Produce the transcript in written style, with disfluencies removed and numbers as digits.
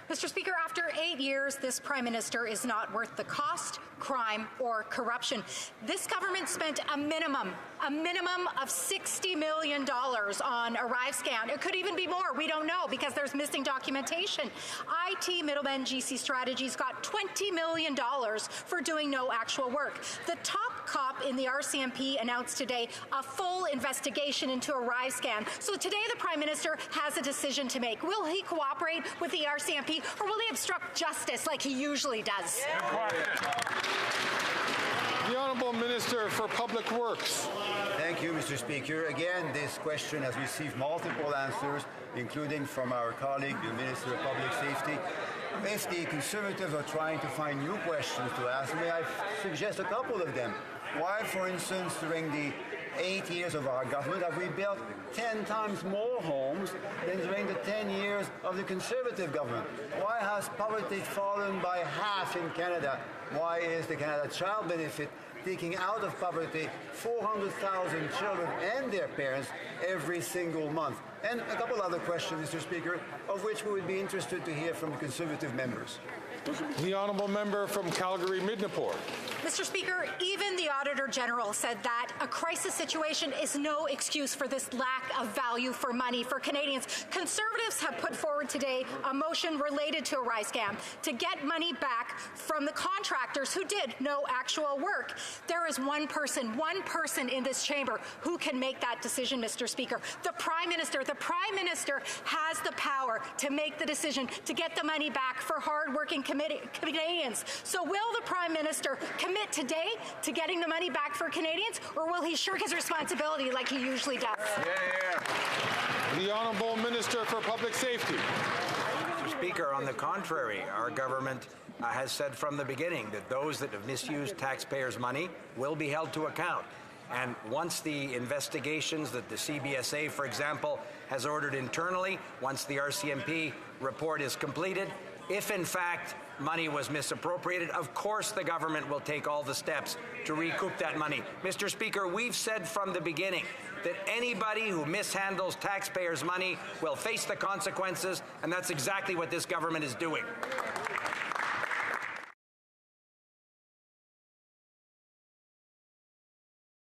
Mr. Speaker, after 8 years, this Prime Minister is not worth the cost, crime, or corruption. This government spent a minimum of $60 million on ArriveScan. It could even be more. We don't know because there's missing documentation. IT middleman GC Strategies got $20 million for doing no actual work. The top cop in the RCMP announced today a full investigation into ArriveScan. So today the Prime Minister has a decision to make. Will he cooperate with the RCMP or will he obstruct justice like he usually does? The Honourable Minister for Public Works. Thank you, Mr. Speaker. Again, this question has received multiple answers, including from our colleague, the Minister of Public Safety. If the Conservatives are trying to find new questions to ask, may I suggest a couple of them? Why, for instance, during the 8 years of our government, have we built 10 times more homes than during the 10 years of the Conservative government? Why has poverty fallen by half in Canada? Why is the Canada Child Benefit taking out of poverty 400,000 children and their parents every single month? And a couple other questions, Mr. Speaker, of which we would be interested to hear from the Conservative members. The Honourable Member from Calgary-Midnapore. Mr. Speaker, even the Auditor General said that a crisis situation is no excuse for this lack of value for money for Canadians. Conservatives have put forward today a motion related to ArriveScan to get money back from the contractors who did no actual work. There is one person in this chamber who can make that decision, Mr. Speaker. The Prime Minister. The Prime Minister has the power to make the decision to get the money back for hard-working Canadians. So will the Prime Minister commit today to getting the money back for Canadians, or will he shirk his responsibility like he usually does? The Honourable Minister for Public Safety. Mr. Speaker, on the contrary, our government has said from the beginning that those that have misused taxpayers' money will be held to account. And once the investigations that the CBSA, for example, has ordered internally, once the RCMP report is completed, if in fact money was misappropriated, of course the government will take all the steps to recoup that money. Mr. Speaker, we've said from the beginning that anybody who mishandles taxpayers' money will face the consequences, and that's exactly what this government is doing.